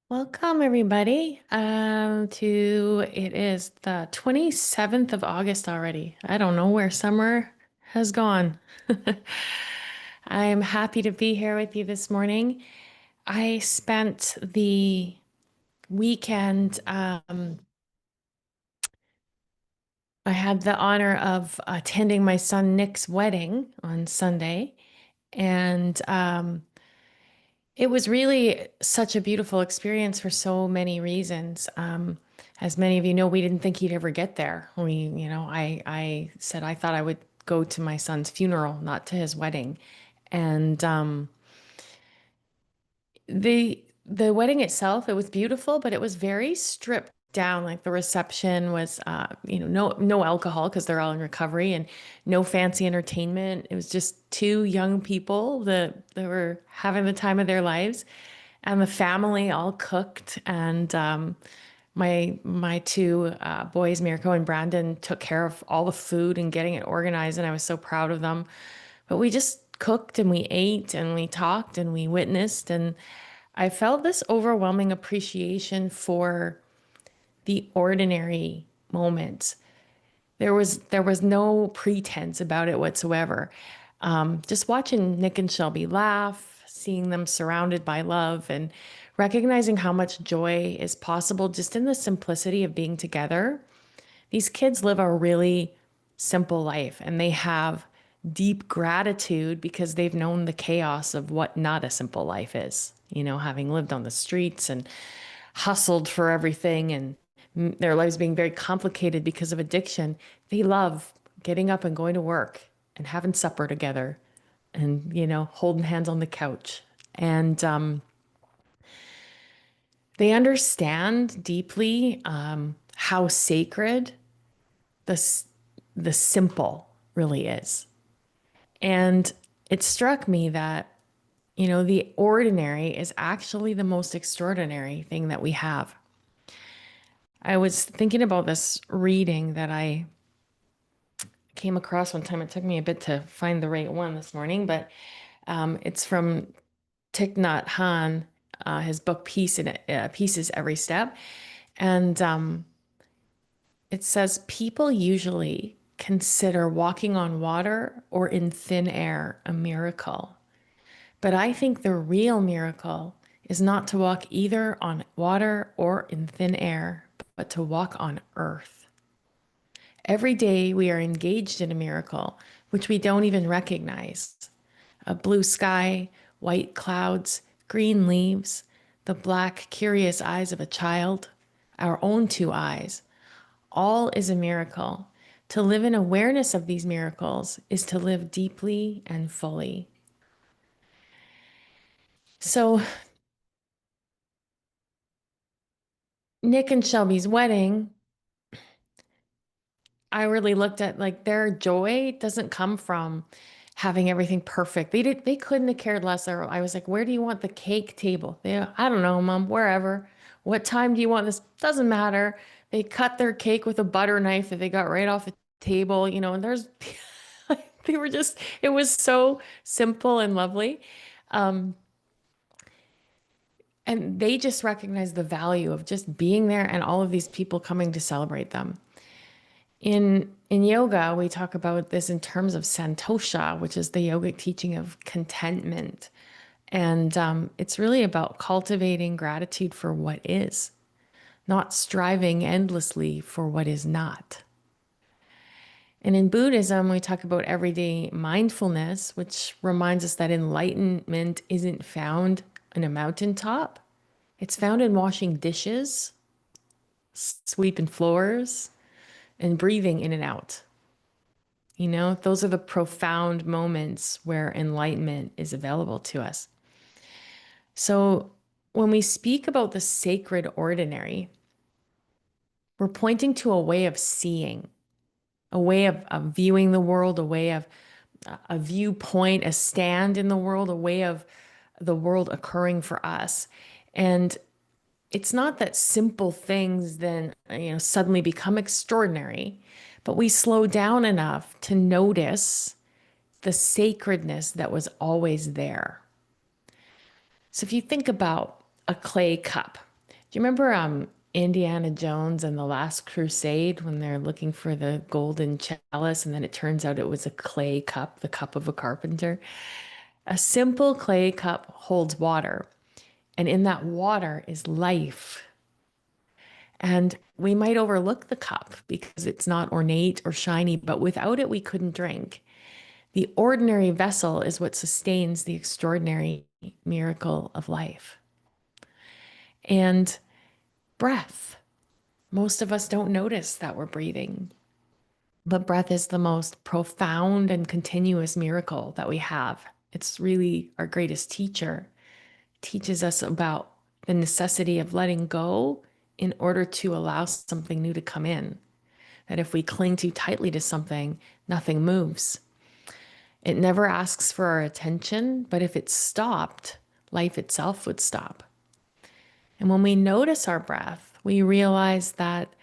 Welcome everybody to it is the 27th of August already. I don't know where summer has gone. I'm happy to be here with you this morning. I spent the weekend, I had the honor of attending my son Nick's wedding on Sunday, and it was really such a beautiful experience for so many reasons. As many of you know, we didn't think he'd ever get there. I said I thought I would go to my son's funeral, not to his wedding. And the wedding itself, it was beautiful, but it was very stripped down. Like the reception was, no alcohol because they're all in recovery, and no fancy entertainment. It was just two young people that were having the time of their lives, and the family all cooked. And my two boys, Mirko and Brandon, took care of all the food and getting it organized, and I was so proud of them. But we just cooked and we ate and we talked and we witnessed, and I felt this overwhelming appreciation for the ordinary moments. There was no pretense about it whatsoever. Just watching Nick and Shelby laugh, seeing them surrounded by love, and recognizing how much joy is possible just in the simplicity of being together. These kids live a really simple life, and they have deep gratitude because they've known the chaos of what not a simple life is. Having lived on the streets and hustled for everything, and their lives being very complicated because of addiction, they love getting up and going to work and having supper together and, holding hands on the couch. And they understand deeply how sacred the, the simple really is. And it struck me that, the ordinary is actually the most extraordinary thing that we have. I was thinking about this reading that I came across one time. It took me a bit to find the right one this morning, but it's from Thich Nhat Hanh, his book Pieces Every Step. And it says, people usually consider walking on water or in thin air a miracle. But I think the real miracle is not to walk either on water or in thin air, but to walk on earth. Every day we are engaged in a miracle, which we don't even recognize. A blue sky, white clouds, green leaves, the black, curious eyes of a child, our own two eyes. All is a miracle. To live in awareness of these miracles is to live deeply and fully. So, Nick and Shelby's wedding, I really looked at like their joy doesn't come from having everything perfect. They couldn't have cared less. I was like, where do you want the cake table? I don't know, Mom, wherever. What time do you want this? Doesn't matter. They cut their cake with a butter knife that they got right off the table, and they were just, it was so simple and lovely. Um, and they just recognized the value of just being there and all of these people coming to celebrate them. In yoga, we talk about this in terms of santosha, which is the yogic teaching of contentment. And it's really about cultivating gratitude for what is, not striving endlessly for what is not. And in Buddhism, we talk about everyday mindfulness, which reminds us that enlightenment isn't found on a mountaintop. It's found in washing dishes, sweeping floors, and breathing in and out. Those are the profound moments where enlightenment is available to us. So when we speak about the sacred ordinary, we're pointing to a way of seeing, a way of viewing the world, a way of a viewpoint, a stand in the world, a way of the world occurring for us. And it's not that simple things then, suddenly become extraordinary, but we slow down enough to notice the sacredness that was always there. So if you think about a clay cup, Do you remember Indiana Jones and the Last Crusade when they're looking for the golden chalice and then it turns out it was a clay cup, the cup of a carpenter? A simple clay cup holds water, and in that water is life. And we might overlook the cup because it's not ornate or shiny, but without it, we couldn't drink. The ordinary vessel is what sustains the extraordinary miracle of life. And breath. Most of us don't notice that we're breathing, but breath is the most profound and continuous miracle that we have. It's really our greatest teacher. It teaches us about the necessity of letting go in order to allow something new to come in. That if we cling too tightly to something, nothing moves. It never asks for our attention, but if it stopped, life itself would stop. And when we notice our breath, we realize that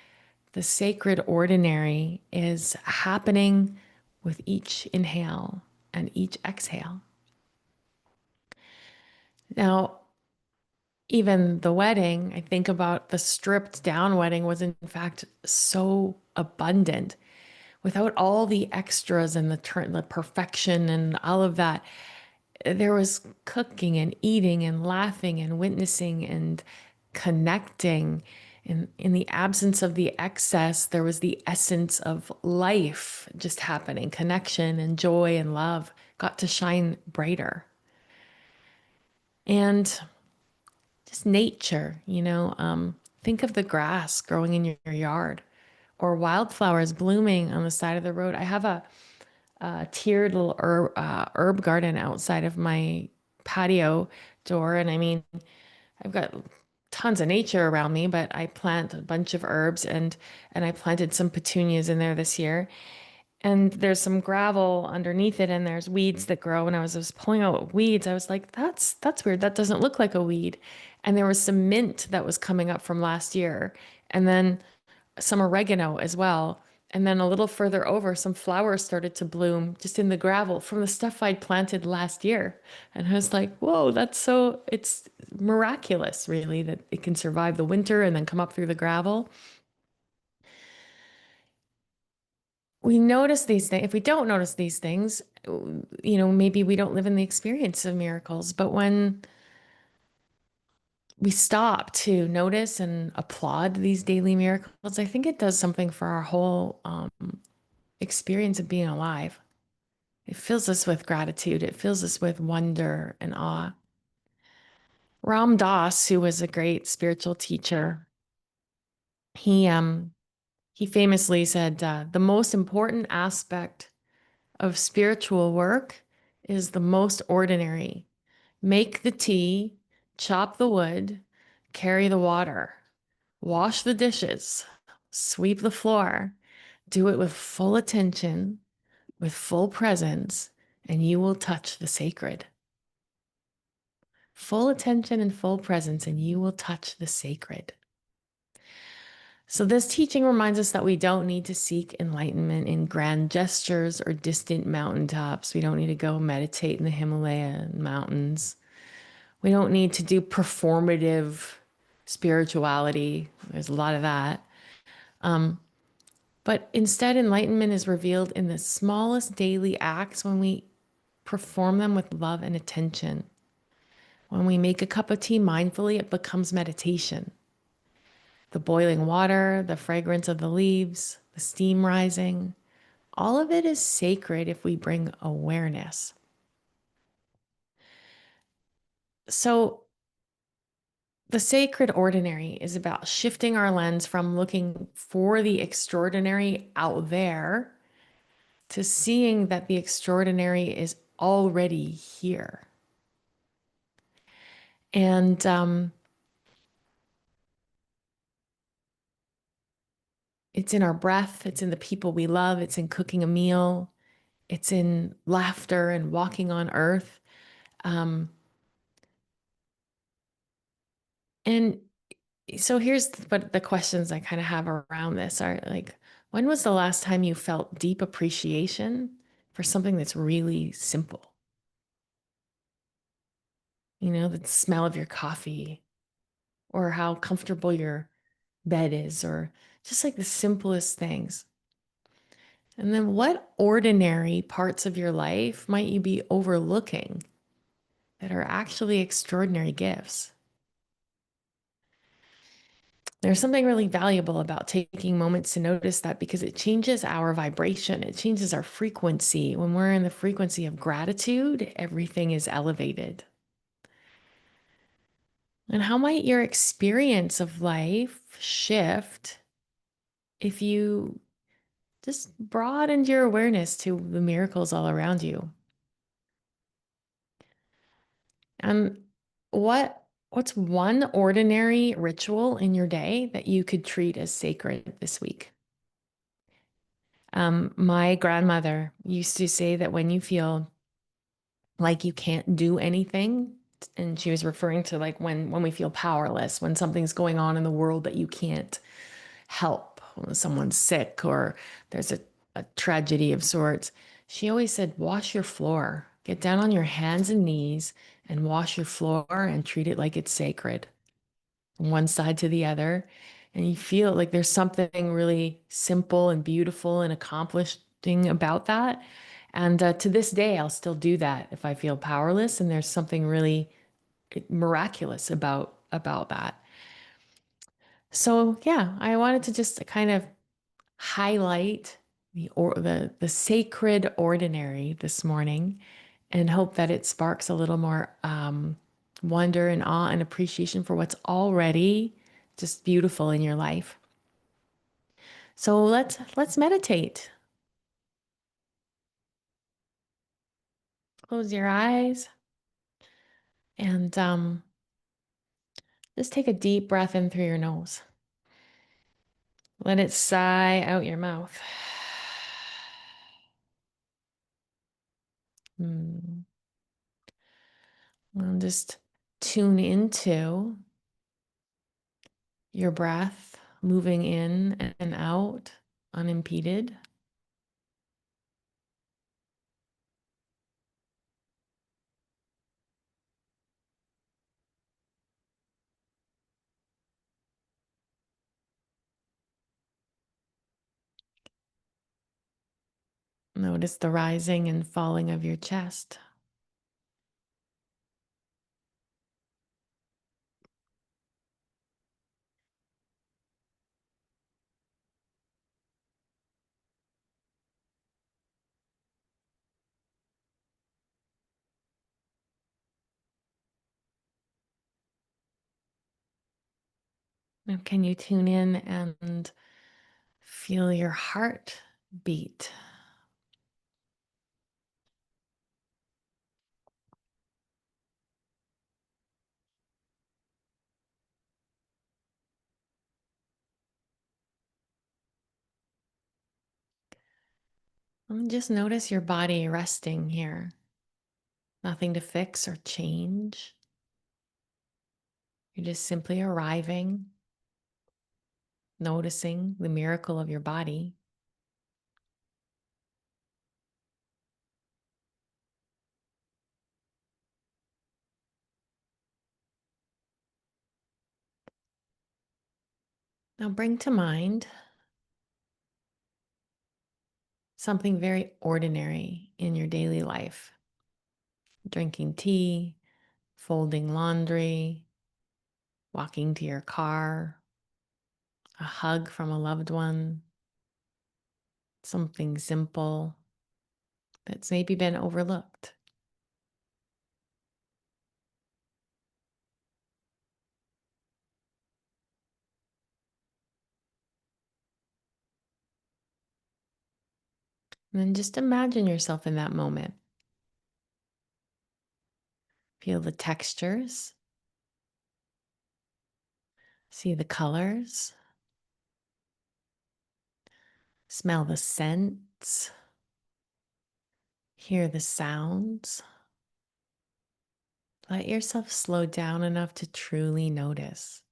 the sacred ordinary is happening with each inhale and each exhale. Now, even the wedding, I think about the stripped down wedding was in fact so abundant without all the extras and the perfection and all of that. There was cooking and eating and laughing and witnessing and connecting. In the absence of the excess, there was the essence of life just happening. Connection and joy and love got to shine brighter. And just nature, think of the grass growing in your yard or wildflowers blooming on the side of the road. I have a tiered little herb garden outside of my patio door. And I mean, I've got tons of nature around me, but I plant a bunch of herbs and I planted some petunias in there this year. And there's some gravel underneath it and there's weeds that grow. And I was pulling out weeds. I was like, that's weird. That doesn't look like a weed. And there was some mint that was coming up from last year. And then some oregano as well. And then a little further over, some flowers started to bloom just in the gravel from the stuff I'd planted last year. And I was like, whoa, it's miraculous, really, that it can survive the winter and then come up through the gravel. We notice these things. If we don't notice these things, maybe we don't live in the experience of miracles. But when we stop to notice and applaud these daily miracles, I think it does something for our whole experience of being alive. It fills us with gratitude. It fills us with wonder and awe. Ram Dass, who was a great spiritual teacher, he he famously said, the most important aspect of spiritual work is the most ordinary. Make the tea, chop the wood, carry the water, wash the dishes, sweep the floor. Do it with full attention, with full presence, and you will touch the sacred. Full attention and full presence, and you will touch the sacred. So, this teaching reminds us that we don't need to seek enlightenment in grand gestures or distant mountaintops. We don't need to go meditate in the Himalayan mountains. We don't need to do performative spirituality. There's a lot of that. But instead, enlightenment is revealed in the smallest daily acts when we perform them with love and attention. When we make a cup of tea mindfully, it becomes meditation. The boiling water, the fragrance of the leaves, the steam rising, all of it is sacred if we bring awareness. So, the sacred ordinary is about shifting our lens from looking for the extraordinary out there to seeing that the extraordinary is already here. And it's in our breath, it's in the people we love, it's in cooking a meal, it's in laughter and walking on earth. And so here's what the questions I kind of have around this are like, when was the last time you felt deep appreciation for something that's really simple? The smell of your coffee, or how comfortable your bed is, or just like the simplest things. And then what ordinary parts of your life might you be overlooking that are actually extraordinary gifts? There's something really valuable about taking moments to notice that because it changes our vibration, it changes our frequency. When we're in the frequency of gratitude, everything is elevated. And how might your experience of life shift if you just broadened your awareness to the miracles all around you? And what's one ordinary ritual in your day that you could treat as sacred this week? My grandmother used to say that when you feel like you can't do anything, and she was referring to like when we feel powerless, when something's going on in the world that you can't help, when someone's sick or there's a tragedy of sorts. She always said, wash your floor, get down on your hands and knees and wash your floor and treat it like it's sacred, from one side to the other. And you feel like there's something really simple and beautiful and accomplishing about that. And to this day, I'll still do that if I feel powerless. And there's something really miraculous about that. So yeah, I wanted to just kind of highlight the sacred ordinary this morning, and hope that it sparks a little more wonder and awe and appreciation for what's already just beautiful in your life. So let's meditate. Close your eyes and just take a deep breath in through your nose. Let it sigh out your mouth. Hmm. And just tune into your breath moving in and out unimpeded. Notice the rising and falling of your chest. Now, can you tune in and feel your heart beat? And just notice your body resting here. Nothing to fix or change. You're just simply arriving, noticing the miracle of your body. Now bring to mind something very ordinary in your daily life. Drinking tea, folding laundry, walking to your car, a hug from a loved one, something simple that's maybe been overlooked. And then just imagine yourself in that moment. Feel the textures, see the colors, smell the scents, hear the sounds. Let yourself slow down enough to truly notice.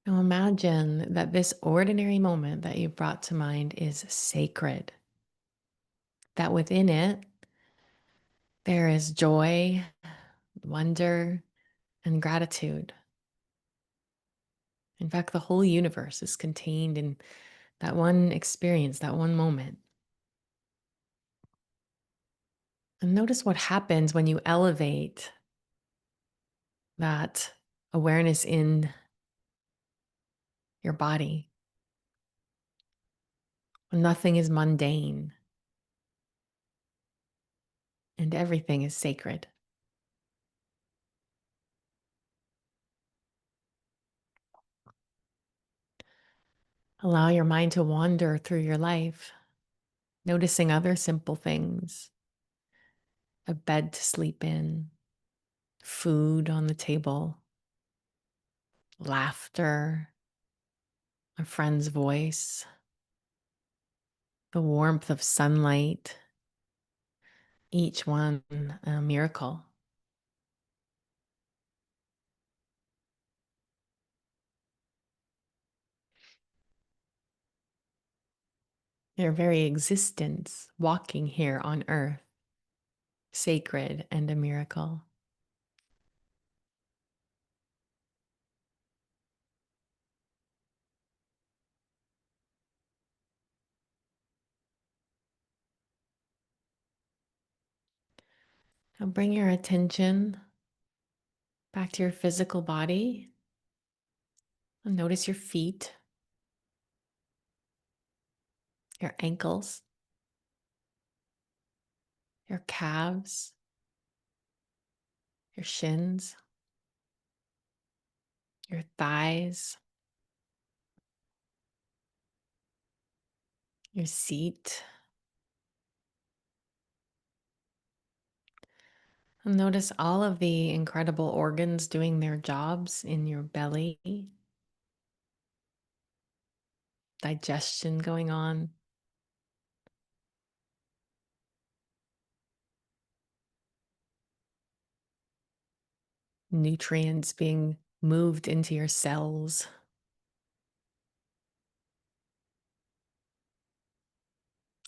Now imagine that this ordinary moment that you brought to mind is sacred, that within it, there is joy, wonder, and gratitude. In fact, the whole universe is contained in that one experience, that one moment. And notice what happens when you elevate that awareness in your body, when nothing is mundane and everything is sacred. Allow your mind to wander through your life, noticing other simple things: a bed to sleep in, food on the table, laughter, a friend's voice, the warmth of sunlight, each one a miracle. Your very existence walking here on earth, sacred and a miracle. Now bring your attention back to your physical body and notice your feet, your ankles, your calves, your shins, your thighs, your seat. And notice all of the incredible organs doing their jobs in your belly, digestion going on, nutrients being moved into your cells,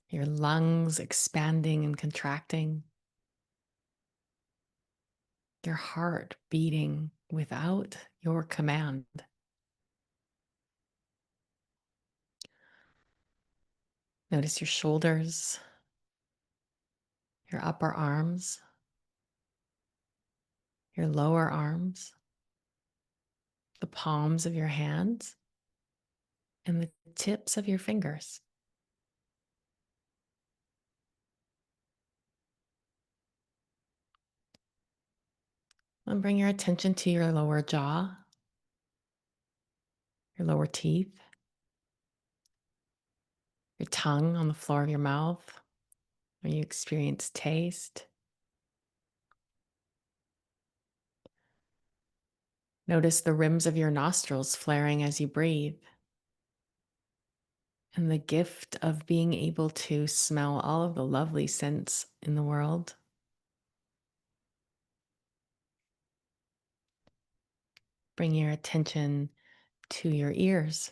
your lungs expanding and contracting, your heart beating without your command. Notice your shoulders, your upper arms, your lower arms, the palms of your hands, and the tips of your fingers. And bring your attention to your lower jaw, your lower teeth, your tongue on the floor of your mouth, where you experience taste. Notice the rims of your nostrils flaring as you breathe, and the gift of being able to smell all of the lovely scents in the world. Bring your attention to your ears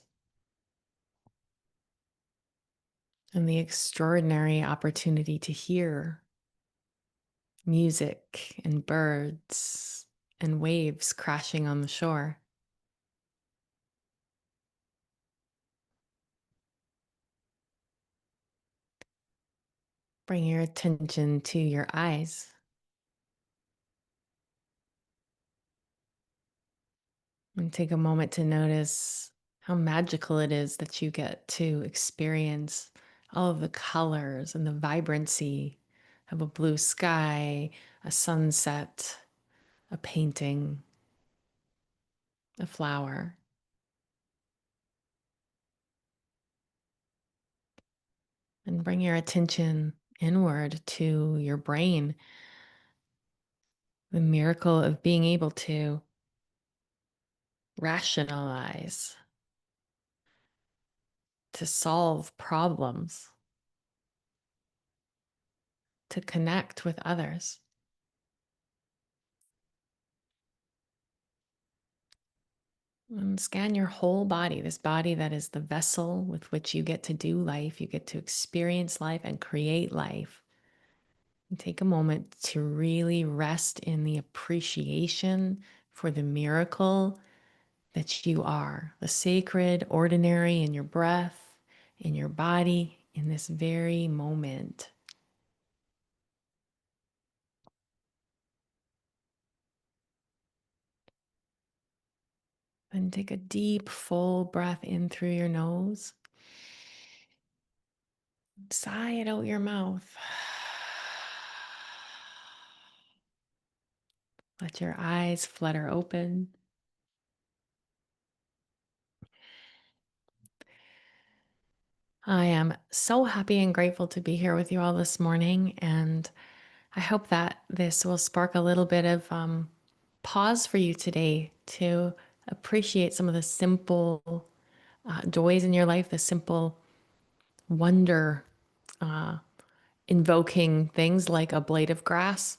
and the extraordinary opportunity to hear music and birds and waves crashing on the shore. Bring your attention to your eyes and take a moment to notice how magical it is that you get to experience all of the colors and the vibrancy of a blue sky, a sunset, a painting, a flower. And bring your attention inward to your brain, the miracle of being able to rationalize, to solve problems, to connect with others. And scan your whole body, this body that is the vessel with which you get to do life, you get to experience life and create life. And take a moment to really rest in the appreciation for the miracle that you are, the sacred, ordinary in your breath, in your body, in this very moment. And take a deep, full breath in through your nose. Sigh it out your mouth. Let your eyes flutter open. I am so happy and grateful to be here with you all this morning. And I hope that this will spark a little bit of pause for you today to appreciate some of the simple joys in your life, the simple wonder invoking things like a blade of grass.